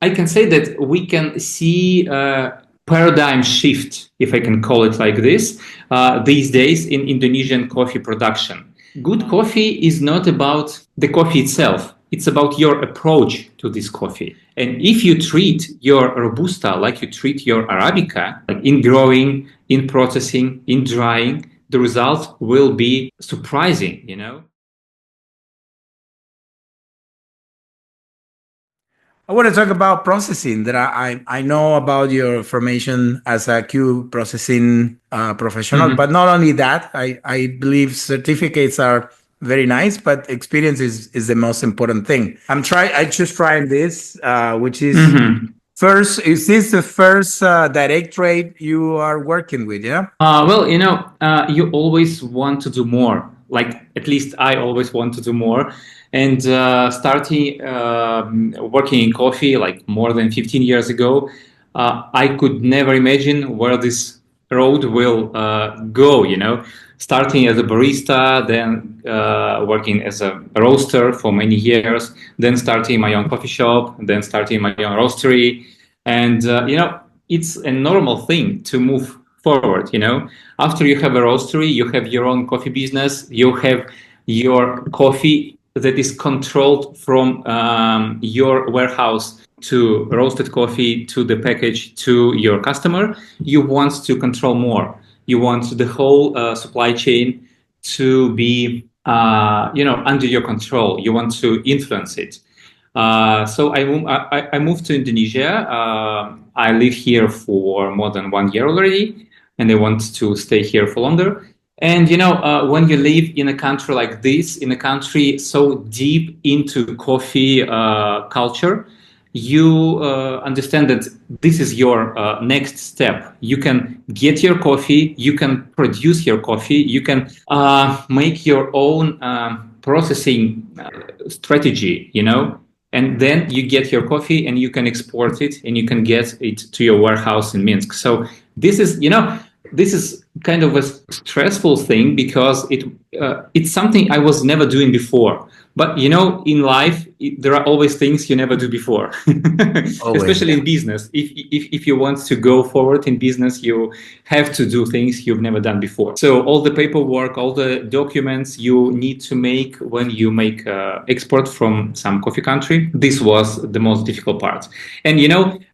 I can say that we can see a paradigm shift, if I can call it like this, these days in Indonesian coffee production. Good coffee is not about the coffee itself. It's about your approach to this coffee. And if you treat your Robusta like you treat your Arabica, like in growing, in processing, in drying, the result will be surprising, you know? I want to talk about processing. That I know about your formation as a Q processing professional, but not only that, I believe certificates are very nice, but experience is the most important thing. I just trying this, which is first. Is this the first direct trade you are working with? Yeah. Well, you always want to do more. Like, at least I always want to do more. And starting working in coffee like more than 15 years ago, I could never imagine where this road will go, Starting as a barista, then working as a roaster for many years, then starting my own coffee shop, then starting my own roastery. And, it's a normal thing to move forward. After you have a roastery, you have your own coffee business, you have your coffee that is controlled from your warehouse to roasted coffee to the package to your customer. You want to control more. You want the whole supply chain to be under your control. You want to influence it. So I moved to Indonesia. I live here for more than 1 year already, and I want to stay here for longer. And when you live in a country like this, in a country so deep into coffee culture, you understand that this is your next step. You can get your coffee, you can produce your coffee, you can make your own processing strategy, and then you get your coffee and you can export it and you can get it to your warehouse in Minsk. So this is kind of a stressful thing because it's something I was never doing before. But in life, there are always things you never do before, especially in business. If you want to go forward in business, you have to do things you've never done before. So all the paperwork, all the documents you need to make when you make export from some coffee country, this was the most difficult part. And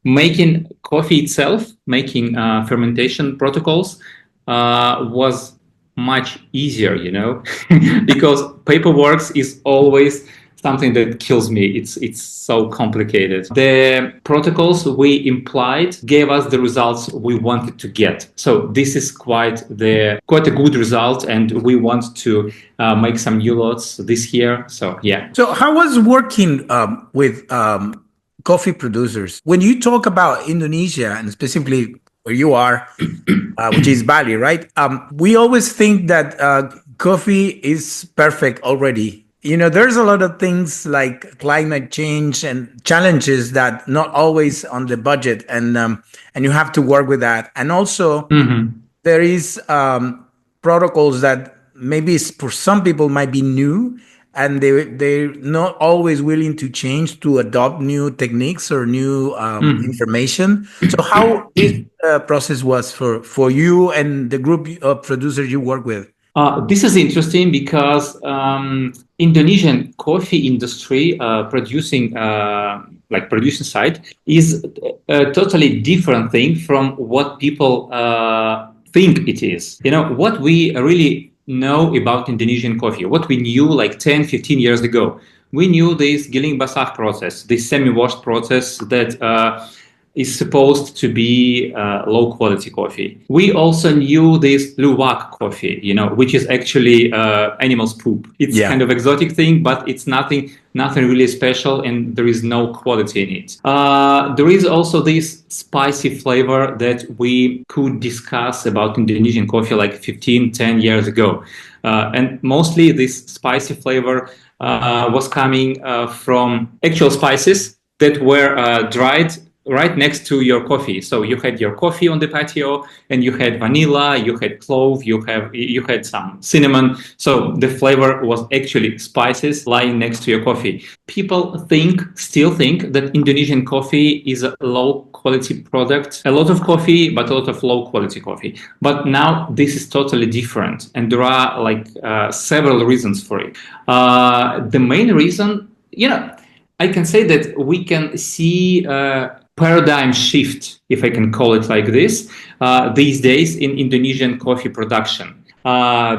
making coffee itself, making fermentation protocols was much easier, because paperwork is always something that kills me. It's so complicated. The protocols we implied gave us the results we wanted to get. So this is quite a good result, and we want to make some new lots this year. So yeah. So how was working with coffee producers? When you talk about Indonesia and specifically where you are, which is Bali, right? We always think that coffee is perfect already. There's a lot of things like climate change and challenges that not always on the budget, and you have to work with that. And also, there is protocols that maybe for some people might be new, and they're not always willing to change to adopt new techniques or new information. So how this process was for you and the group of producers you work with? This is interesting because Indonesian coffee industry producing side is a totally different thing from what people think it is. What we really know about Indonesian coffee, what we knew like 10, 15 years ago. We knew this giling basah process, this semi-washed process that is supposed to be low quality coffee. We also knew this luwak coffee, which is actually animal's poop. It's kind of exotic thing, but it's nothing really special, and there is no quality in it. There is also this spicy flavor that we could discuss about Indonesian coffee like 10 years ago. And mostly this spicy flavor was coming from actual spices that were dried right next to your coffee. So you had your coffee on the patio, and you had vanilla, you had clove, you had some cinnamon. So the flavor was actually spices lying next to your coffee. People still think that Indonesian coffee is a low quality product. A lot of coffee, but a lot of low quality coffee. But now this is totally different, and there are several reasons for it. The main reason, I can say that we can see a paradigm shift, if I can call it like this, these days in Indonesian coffee production,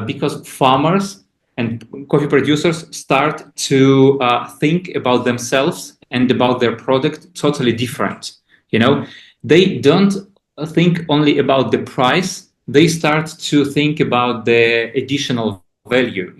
because farmers and coffee producers start to think about themselves and about their product totally different. They don't think only about the price. They start to think about the additional value,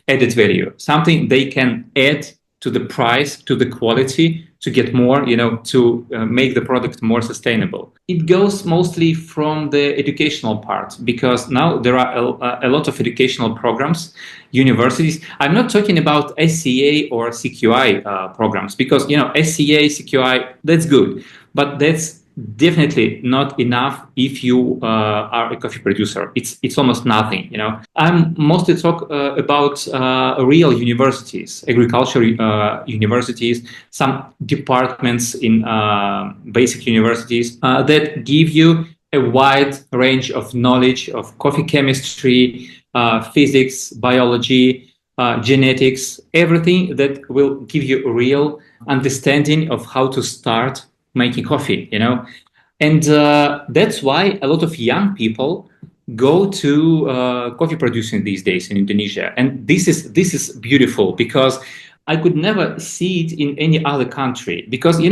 added value, something they can add to the price, to the quality, to get more, to make the product more sustainable. It goes mostly from the educational part, because now there are a lot of educational programs, universities. I'm not talking about SCA or CQI programs, because, SCA, CQI, that's good, but that's definitely not enough if you are a coffee producer. It's almost nothing. I'm mostly talk about real universities, agriculture universities, some departments in basic universities that give you a wide range of knowledge of coffee chemistry, physics, biology, genetics, everything that will give you a real understanding of how to start making coffee, and that's why a lot of young people go to coffee producing these days in Indonesia. And this is beautiful, because I could never see it in any other country. Because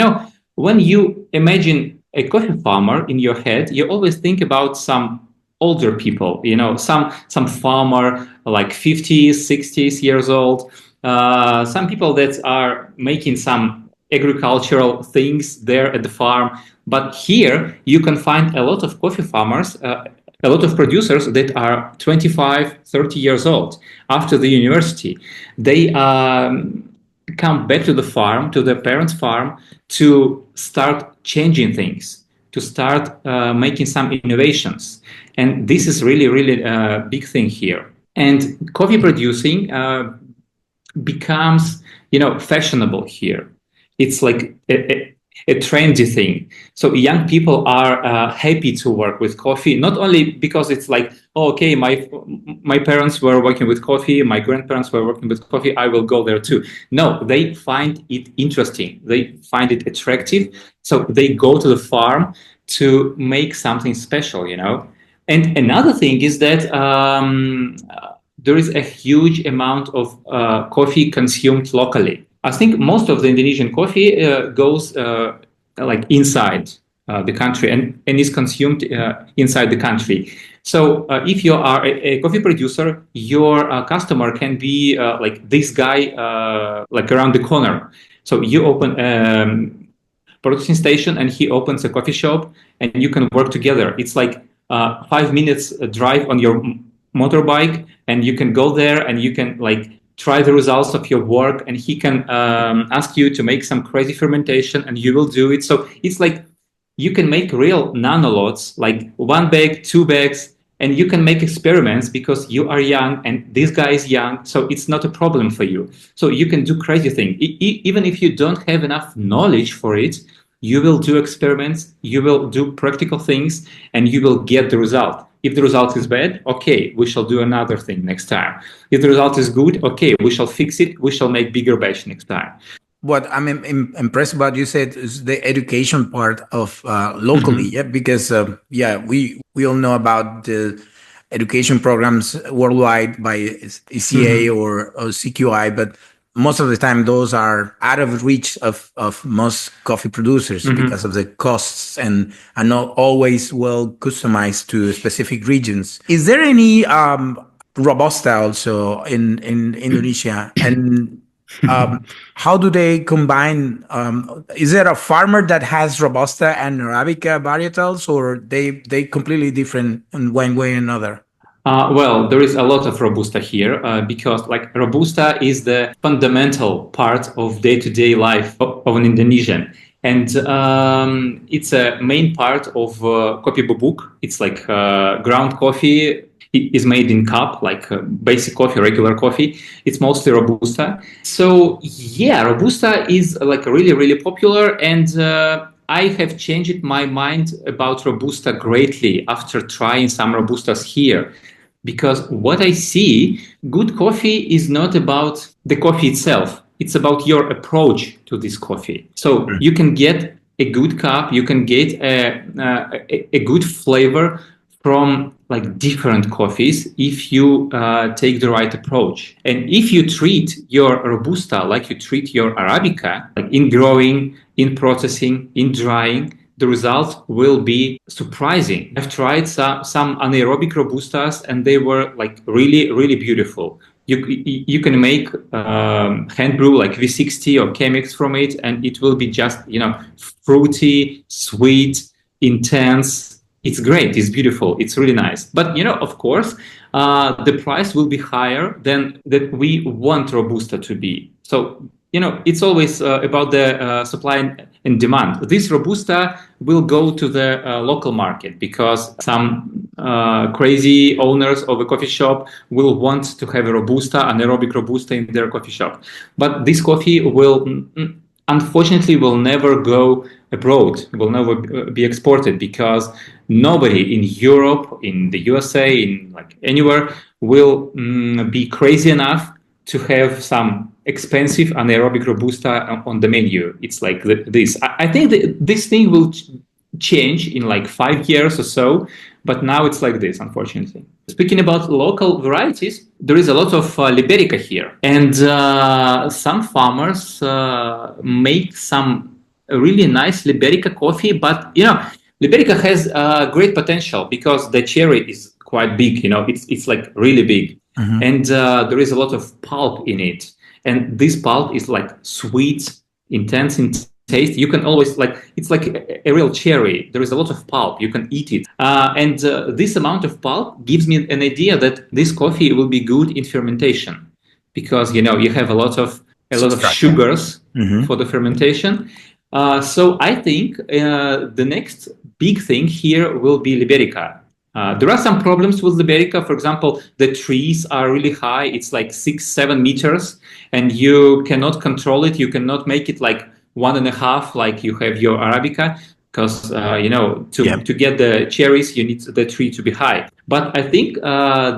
when you imagine a coffee farmer in your head, you always think about some older people, some farmer like 50s, 60s years old, some people that are making some agricultural things there at the farm. But here you can find a lot of coffee farmers, a lot of producers that are 25, 30 years old after the university. They come back to the farm, to their parents' farm, to start changing things, to start making some innovations. And this is really, really a big thing here. And coffee producing becomes, fashionable here. It's like a trendy thing. So young people are happy to work with coffee, not only because it's like, oh, okay, my parents were working with coffee, my grandparents were working with coffee, I will go there too. No, they find it interesting. They find it attractive. So they go to the farm to make something special, And another thing is that there is a huge amount of coffee consumed locally. I think most of the Indonesian coffee goes inside the country and is consumed inside the country. So if you are a coffee producer, your customer can be like this guy around the corner. So you open a production station and he opens a coffee shop, and you can work together. It's like 5 minutes drive on your motorbike, and you can go there and you can try the results of your work, and he can ask you to make some crazy fermentation, and you will do it. So it's like you can make real nanolots, like 1 bag, 2 bags, and you can make experiments because you are young and this guy is young. So it's not a problem for you. So you can do crazy things. Even if you don't have enough knowledge for it, you will do experiments, you will do practical things, and you will get the result. If the result is bad, okay, we shall do another thing next time. If the result is good, okay, we shall fix it. We shall make bigger batch next time. What I'm impressed about, you said, is the education part of locally, yeah, because we all know about the education programs worldwide by ECA or CQI, but most of the time those are out of reach of most coffee producers because of the costs and are not always well customized to specific regions. Is there any Robusta also in Indonesia? And how do they combine? Is there a farmer that has Robusta and Arabica varietals, or they completely different in one way or another? Well, there is a lot of Robusta here because Robusta is the fundamental part of day-to-day life of an Indonesian. And it's a main part of coffee bubuk. It's like ground coffee. It is made in cup, like basic coffee, regular coffee. It's mostly Robusta. So yeah, Robusta is like really, really popular. And I have changed my mind about Robusta greatly after trying some Robustas here. Because what I see, good coffee is not about the coffee itself. It's about your approach to this coffee. So you can get a good cup, you can get a good flavor from like different coffees if you take the right approach. And if you treat your Robusta like you treat your Arabica, like in growing, in processing, in drying, the result will be surprising. I've tried some anaerobic Robustas and they were like really, really beautiful. You can make hand brew like V60 or Chemex from it, and it will be just, fruity, sweet, intense. It's great. It's beautiful. It's really nice. But, of course, the price will be higher than that we want Robusta to be. So, it's always about the supply and demand. This Robusta will go to the local market because some crazy owners of a coffee shop will want to have a Robusta, anaerobic Robusta in their coffee shop. But this coffee unfortunately will never go abroad, will never be exported because nobody in Europe, in the USA, in like anywhere will be crazy enough to have some expensive anaerobic Robusta on the menu. It's like this. I think that this thing will change in like 5 years or so, but now it's like this, unfortunately. Speaking about local varieties, there is a lot of Liberica here. And some farmers make some really nice Liberica coffee, but, Liberica has great potential because the cherry is quite big, it's like really big. Mm-hmm. And there is a lot of pulp in it. And this pulp is like sweet, intense in taste. You can always it's like a real cherry. There is a lot of pulp. You can eat it. And this amount of pulp gives me an idea that this coffee will be good in fermentation because, you have a lot of sugars for the fermentation. So I think the next big thing here will be Liberica. There are some problems with Liberica. For example, the trees are really high. It's like 6-7 meters, and you cannot control it. You cannot make it like 1.5 like you have your Arabica, because to get the cherries, you need the tree to be high. But I think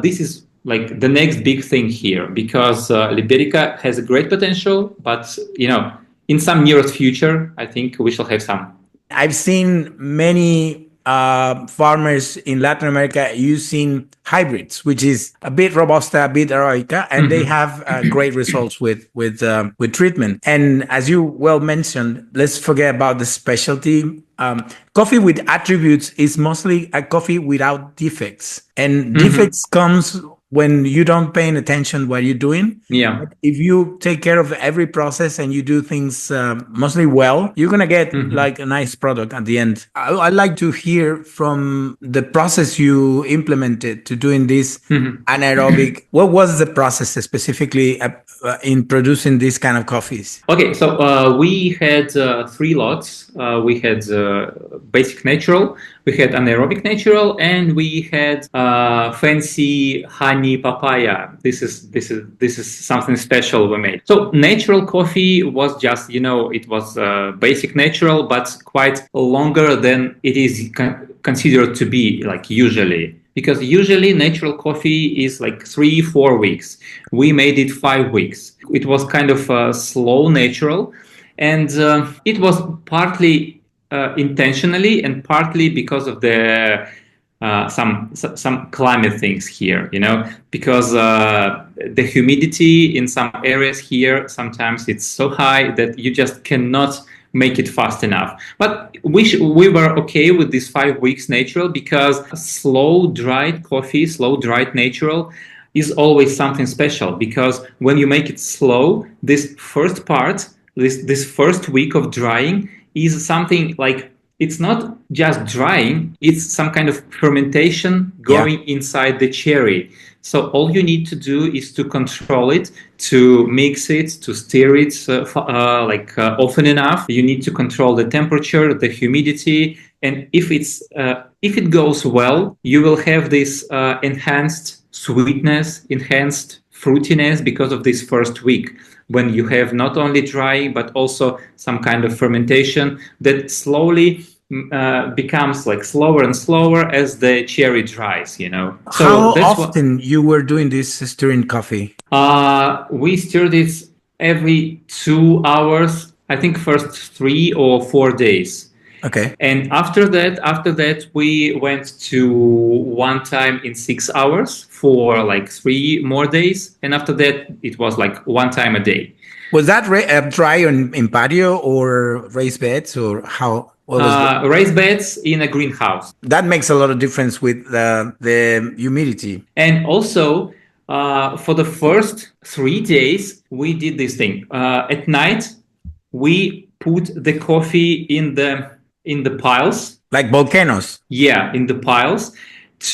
this is like the next big thing here because Liberica has a great potential, but in some nearest future, I think we shall have some. I've seen many farmers in Latin America using hybrids, which is a bit Robusta, a bit Arabica, and they have great results with treatment. And as you well mentioned, let's forget about the specialty. Coffee with attributes is mostly a coffee without defects, and defects comes when you don't pay attention what you're doing. Yeah. But if you take care of every process and you do things mostly well, you're going to get like a nice product at the end. I'd like to hear from the process you implemented to doing this anaerobic. What was the process specifically in producing these kind of coffees? Okay, so we had 3 lots. We had basic natural, we had anaerobic natural, and we had fancy honey papaya. This is something special we made. So natural coffee was just it was basic natural, but quite longer than it is considered to be like usually. Because usually natural coffee is like 3-4 weeks. We made it 5 weeks. It was kind of slow natural, and it was partly intentionally and partly because of the some climate things here, because the humidity in some areas here sometimes it's so high that you just cannot make it fast enough. But we were okay with this 5 weeks natural because slow dried coffee, slow dried natural is always something special, because when you make it slow, this first part, this first week of drying is something like it's not just drying, it's some kind of fermentation going inside the cherry. So all you need to do is to control it, to mix it, to stir it often enough. You need to control the temperature, the humidity, and if it goes well, you will have this enhanced sweetness, enhanced fruitiness because of this first week, when you have not only dry but also some kind of fermentation that slowly becomes like slower and slower as the cherry dries, you know. So how often you were doing this stirring coffee? We stirred it every 2 hours, I think first 3 or 4 days. Okay. And after that, we went to one time in 6 hours for like 3 more days. And after that, it was like one time a day. Was that dry in patio or raised beds, or how? Raised beds in a greenhouse. That makes a lot of difference with the humidity. And also, for the first 3 days, we did this thing. At night, we put the coffee in the piles. Like volcanoes? Yeah, in the piles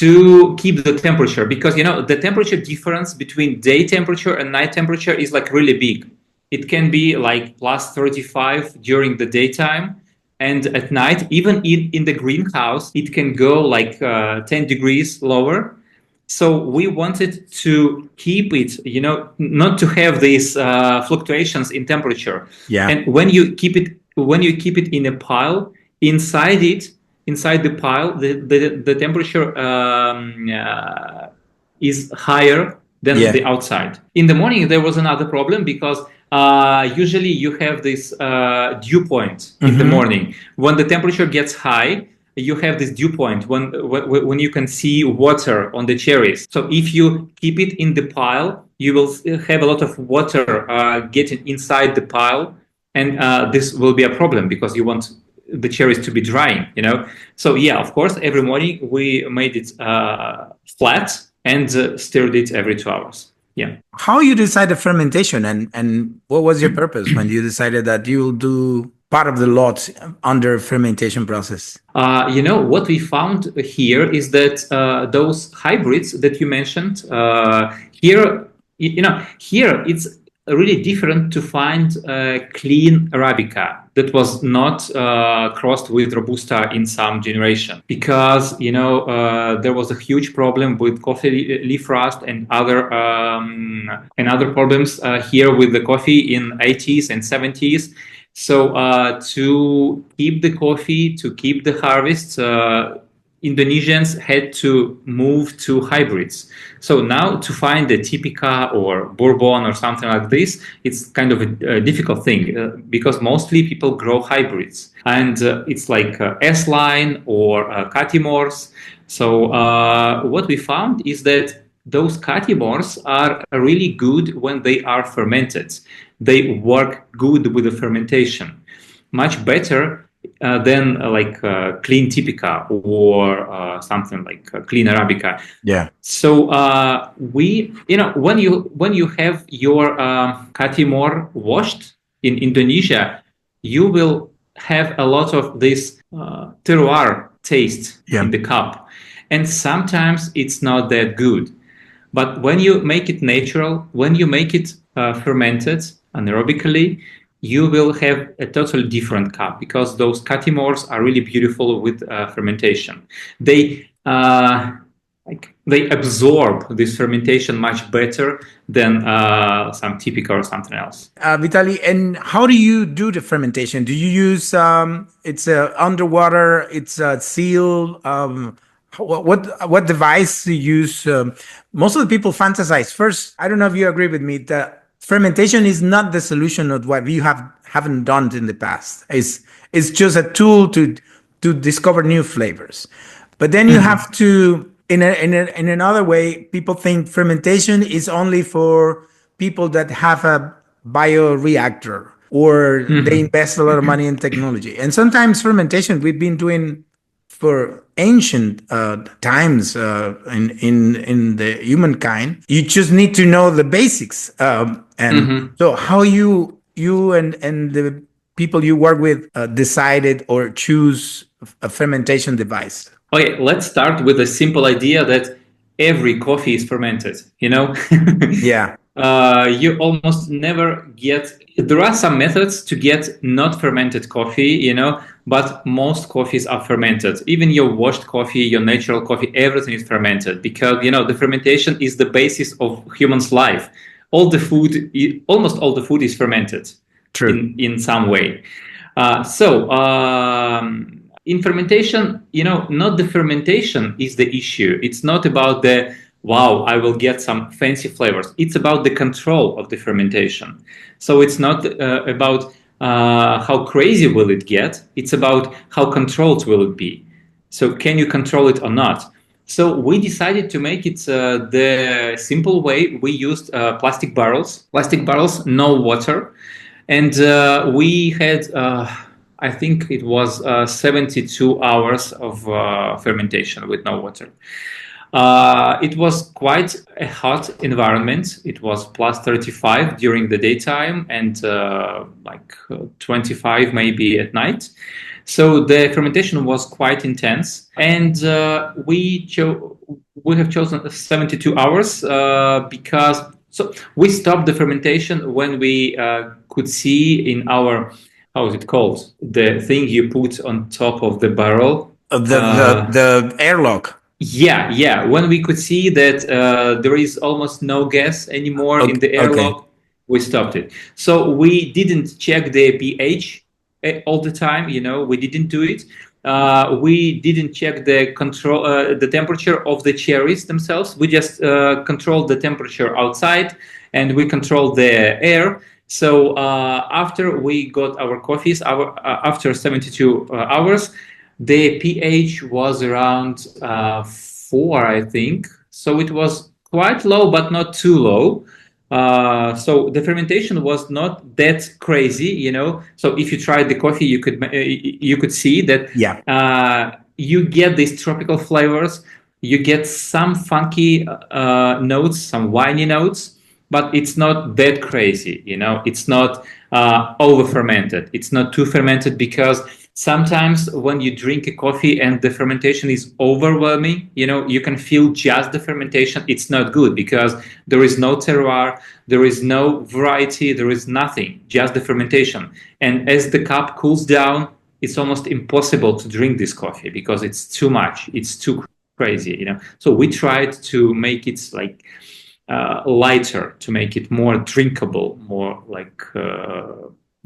to keep the temperature. Because, you know, the temperature difference between day temperature and night temperature is like really big. It can be like plus 35 during the daytime. And at night, even in the greenhouse, it can go like 10 degrees lower. So we wanted to keep it, you know, not to have these fluctuations in temperature. Yeah. And when you keep it in a pile, inside the pile, the temperature is higher than the outside. In the morning, there was another problem because usually you have this dew point in the morning. When the temperature gets high, you have this dew point when you can see water on the cherries. So if you keep it in the pile, you will have a lot of water getting inside the pile, and this will be a problem because you want the cherries to be drying, you know. So yeah, of course, every morning we made it flat and stirred it every 2 hours. Yeah. How you decide the fermentation, and what was your purpose when you decided that you will do part of the lot under fermentation process? You know, what we found here is that those hybrids that you mentioned here, here it's really different to find clean Arabica that was not crossed with Robusta in some generation, because, you know, there was a huge problem with coffee leaf rust and other problems here with the coffee in 80s and 70s. So to keep the coffee, to keep the harvests, Indonesians had to move to hybrids. So now to find a Typica or Bourbon or something like this, it's kind of a difficult thing because mostly people grow hybrids. And it's like S-line or Catimors. So what we found is that those Catimors are really good when they are fermented. They work good with the fermentation, much better than clean Typica or something like clean Arabica. Yeah. So when you have your Catimor washed in Indonesia, you will have a lot of this terroir taste in the cup, and sometimes it's not that good. But when you make it natural, when you make it fermented anaerobically, you will have a totally different cup because those Catimors are really beautiful with fermentation. They absorb this fermentation much better than some Typica or something else. Vitaly, and how do you do the fermentation? Do you use it's underwater? It's sealed. What device do you use? Most of the people fantasize. First, I don't know if you agree with me that fermentation is not the solution of what you haven't done in the past. It's just a tool to discover new flavors. But then you have to, in another way, people think fermentation is only for people that have a bioreactor or they invest a lot of money in technology. And sometimes fermentation we've been doing for ancient times in the humankind. You just need to know the basics. So how you and the people you work with decided or choose a fermentation device? Okay, let's start with a simple idea that every coffee is fermented, you know? Yeah. You almost never get, there are some methods to get not fermented coffee, you know, but most coffees are fermented. Even your washed coffee, your natural coffee, everything is fermented because, you know, the fermentation is the basis of human's life. All the food, almost all the food is fermented True. in some way. In fermentation, you know, not the fermentation is the issue. It's not about the, wow, I will get some fancy flavors. It's about the control of the fermentation. So it's not about how crazy will it get. It's about how controlled will it be. So can you control it or not? So we decided to make it the simple way. We used plastic barrels, no water. And we had, I think it was 72 hours of fermentation with no water. It was quite a hot environment. It was plus 35 during the daytime and 25 maybe at night. So the fermentation was quite intense. And we have chosen 72 hours because we stopped the fermentation when we could see in our, how is it called? The thing you put on top of the barrel. The airlock. Yeah. When we could see that there is almost no gas anymore in the airlock, we stopped it. So we didn't check the pH all the time. You know, we didn't do it. We didn't check the temperature of the cherries themselves. We just controlled the temperature outside, and we controlled the air. So after we got our coffees, after 72 hours, the pH was around 4, I think. So it was quite low, but not too low. So the fermentation was not that crazy, you know. So if you tried the coffee, you could see that you get these tropical flavors. You get some funky notes, some winey notes, but it's not that crazy, you know. It's not over fermented. It's not too fermented because sometimes when you drink a coffee and the fermentation is overwhelming, you know, you can feel just the fermentation. It's not good because there is no terroir, there is no variety, there is nothing, just the fermentation. And as the cup cools down, it's almost impossible to drink this coffee because it's too much, it's too crazy, you know. So we tried to make it like lighter, to make it more drinkable, more like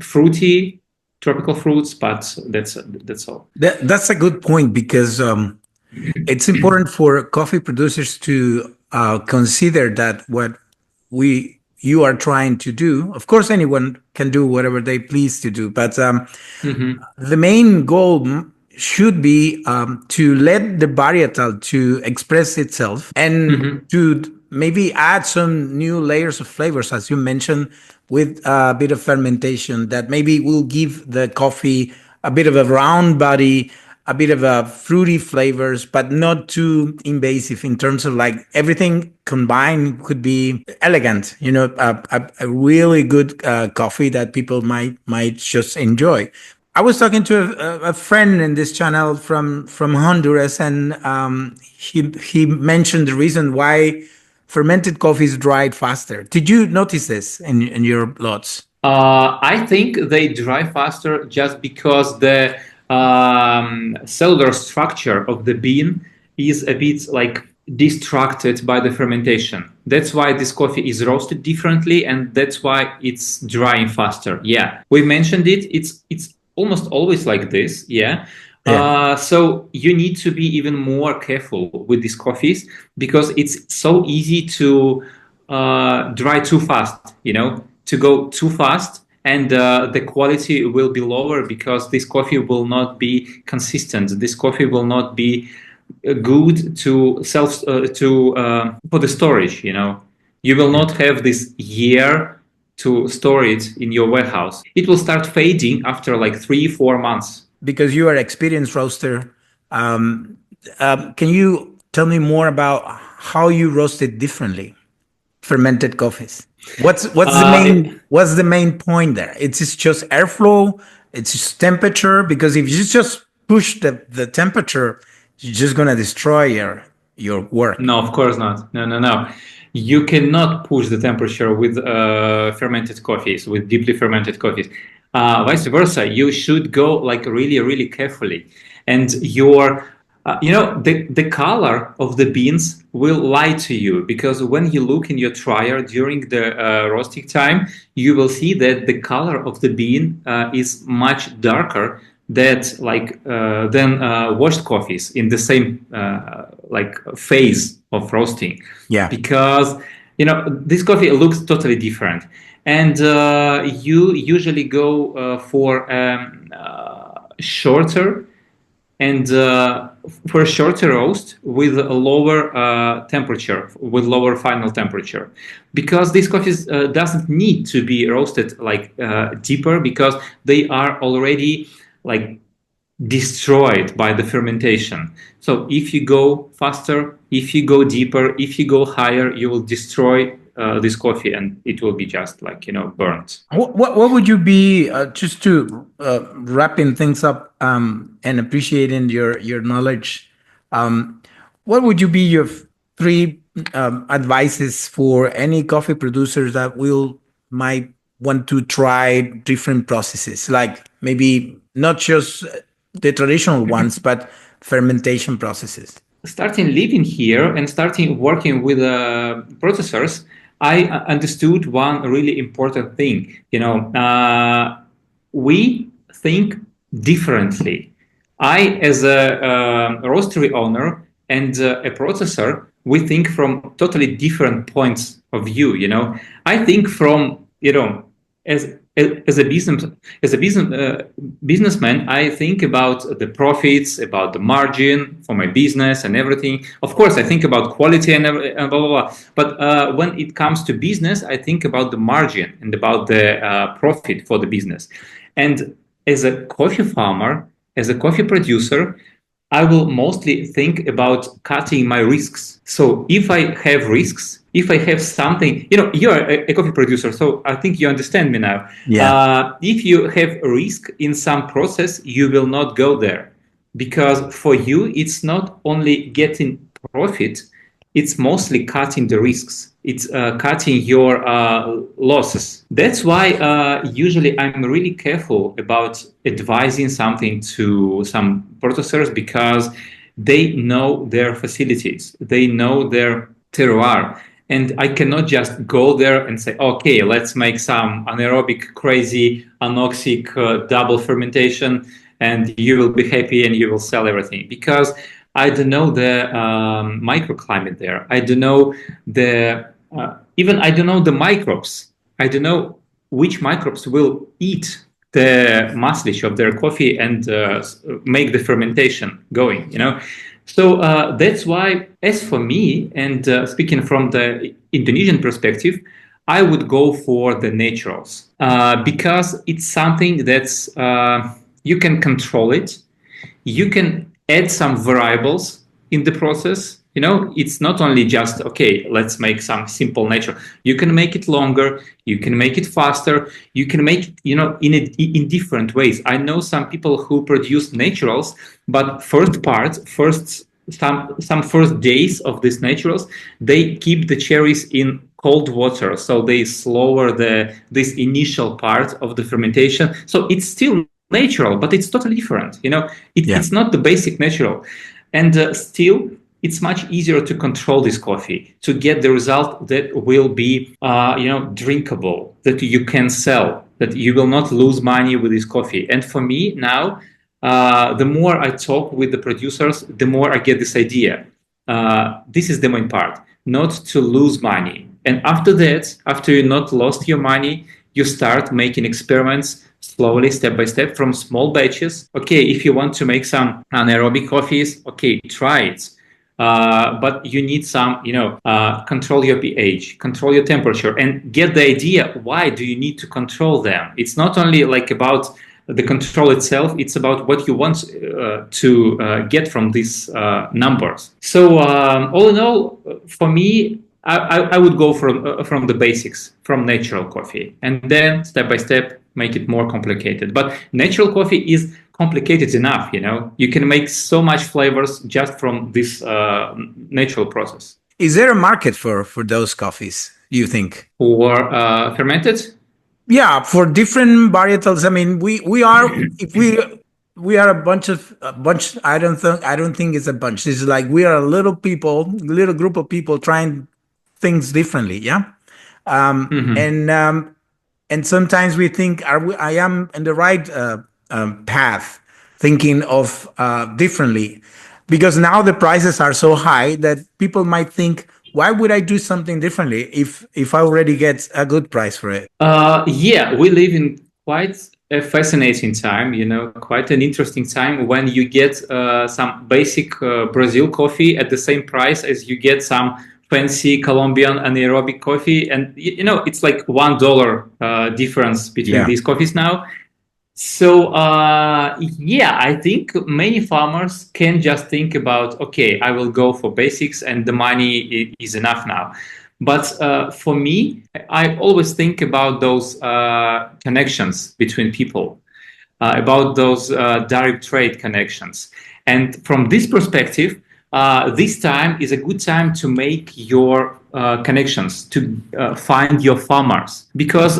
fruity, tropical fruits, but that's all. That's a good point because it's important for coffee producers to consider that what you are trying to do. Of course, anyone can do whatever they please to do, but the main goal should be to let the varietal to express itself and to maybe add some new layers of flavors, as you mentioned, with a bit of fermentation that maybe will give the coffee a bit of a round body, a bit of a fruity flavors, but not too invasive in terms of like everything combined could be elegant, you know, a really good coffee that people might just enjoy. I was talking to a friend in this channel from Honduras, and he mentioned the reason why fermented coffee is dried faster. Did you notice this in your lots? I think they dry faster just because the cellular structure of the bean is a bit like distracted by the fermentation. That's why this coffee is roasted differently, and that's why it's drying faster. Yeah, we mentioned it. It's almost always like this. Yeah. So you need to be even more careful with these coffees because it's so easy to dry too fast, you know, to go too fast, and the quality will be lower because this coffee will not be consistent. This coffee will not be good to for the storage, you know. You will not have this year to store it in your warehouse. It will start fading after like 3-4 months. Because you are an experienced roaster, can you tell me more about how you roast it differently? Fermented coffees. What's the main point there? It's just airflow. It's just temperature. Because if you just push the temperature, you're just gonna destroy your work. No, of course not. No. You cannot push the temperature with fermented coffees, with deeply fermented coffees. Vice versa, you should go like really, really carefully. And the color of the beans will lie to you, because when you look in your dryer during the roasting time, you will see that the color of the bean is much darker than washed coffees in the same phase of roasting. Yeah. Because this coffee looks totally different, and you usually go for shorter and for a shorter roast with a lower temperature, with lower final temperature, because these coffees doesn't need to be roasted deeper, because they are already destroyed by the fermentation. So if you go faster, if you go deeper, if you go higher, you will destroy this coffee, and it will be just burnt. What would you be, just to wrapping things up and appreciating your knowledge, what would you be your three advices for any coffee producers that might want to try different processes, like maybe not just the traditional ones, but fermentation processes? Starting living here and starting working with processors, I understood one really important thing. We think differently. I, as a roastery owner and a processor, we think from totally different points of view. I think from as a businessman, I think about the profits, about the margin for my business and everything. Of course, I think about quality and blah, blah, blah. But when it comes to business, I think about the margin and about the profit for the business. And as a coffee farmer, as a coffee producer, I will mostly think about cutting my risks. So if I have risks, if I have something, you're a coffee producer, so I think you understand me now. Yeah. If you have a risk in some process, you will not go there, because for you, it's not only getting profit, it's mostly cutting the risks. It's cutting your losses. That's why usually I'm really careful about advising something to some processors, because they know their facilities, they know their terroir. And I cannot just go there and say, okay, let's make some anaerobic, crazy, anoxic double fermentation, and you will be happy and you will sell everything. Because I don't know the microclimate there. I don't know even I don't know the microbes. I don't know which microbes will eat the mucilage of their coffee and make the fermentation going. So that's why, as for me, and speaking from the Indonesian perspective, I would go for the naturals, because it's something that's you can control it. You can add some variables in the process. It's not only just, okay, let's make some simple natural. You can make it longer, you can make it faster, you can make it, in different ways. I know some people who produce naturals, but some first days of these naturals, they keep the cherries in cold water, so they slower this initial part of the fermentation. So it's still natural, but it's totally different. It's not the basic natural, and still it's much easier to control this coffee, to get the result that will be drinkable, that you can sell, that you will not lose money with this coffee. And for me now, the more I talk with the producers, the more I get this idea. This is the main part, not to lose money. And after that, after you not lost your money, you start making experiments slowly, step by step, from small batches. Okay, if you want to make some anaerobic coffees, okay, try it. But you need some, control your pH, control your temperature, and get the idea, why do you need to control them? It's not only about the control itself, it's about what you want to get from these numbers. So all in all, for me, I would go from the basics, from natural coffee, and then step by step make it more complicated. But natural coffee is complicated enough. You can make so much flavors just from this natural process. Is there a market for those coffees, you think? Or fermented? Yeah, for different varietals. I mean, we are, if we are a bunch. I don't think it's a bunch. It's like we are a little group of people trying things differently. Yeah. And sometimes we think, I am in the right path, thinking of differently, because now the prices are so high that people might think, why would I do something differently if I already get a good price for it? Yeah, we live in quite a fascinating time, quite an interesting time when you get some basic Brazil coffee at the same price as you get some fancy Colombian anaerobic coffee. And, it's like $1 difference between these coffees now. So, yeah, I think many farmers can just think about, okay, I will go for basics and the money is enough now. But for me, I always think about those connections between people, about those direct trade connections. And from this perspective, this time is a good time to make your connections, to find your farmers. Because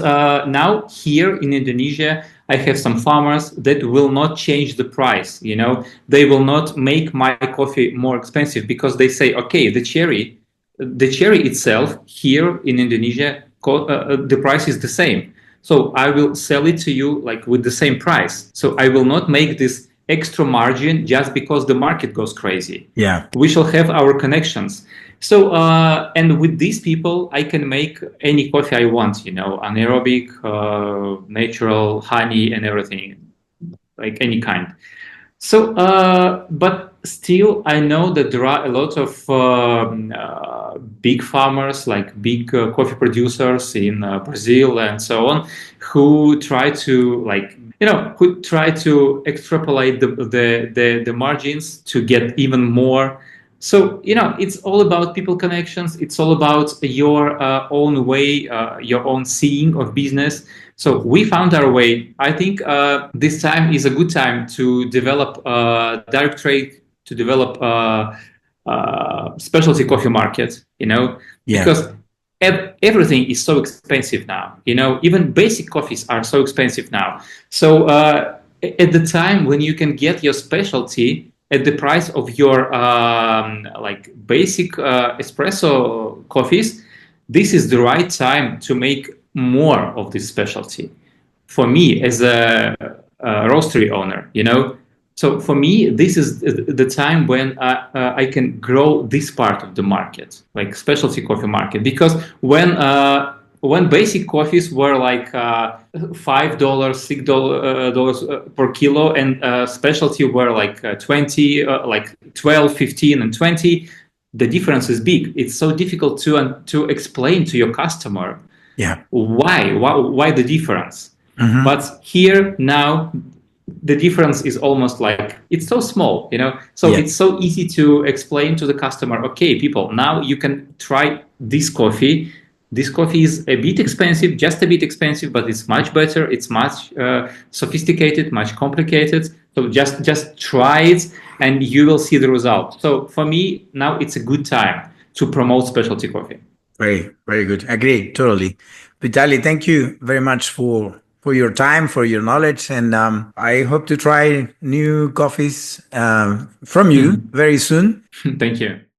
now here in Indonesia, I have some farmers that will not change the price. They will not make my coffee more expensive because they say, okay, the cherry itself here in Indonesia, the price is the same. So I will sell it to you like with the same price. So I will not make this extra margin just because the market goes crazy. Yeah. We shall have our connections. So, and with these people, I can make any coffee I want, anaerobic, natural, honey, and everything, like any kind. So, but still, I know that there are a lot of big farmers, like big coffee producers in Brazil and so on, who try to extrapolate the margins to get even more. So, it's all about people connections. It's all about your own way, your own seeing of business. So we found our way. I think this time is a good time to develop direct trade, to develop specialty coffee market, because everything is so expensive now. Even basic coffees are so expensive now. So at the time when you can get your specialty at the price of your basic espresso coffees, this is the right time to make more of this specialty. For me, as a roastery owner, So for me, this is the time when I can grow this part of the market, like specialty coffee market, because when basic coffees were like $5, $6 per kilo, and specialty were like 20, like 12, 15, and 20, the difference is big. It's so difficult to explain to your customer why the difference. Mm-hmm. But here now, the difference is almost like it's so small, So it's so easy to explain to the customer, okay, people, now you can try this coffee. This coffee is a bit expensive, just a bit expensive, but it's much better. It's much sophisticated, much complicated. So just try it and you will see the result. So for me, now it's a good time to promote specialty coffee. Very, very good. Agree, totally. Vitaly, thank you very much for your time, for your knowledge. And I hope to try new coffees from you very soon. Thank you.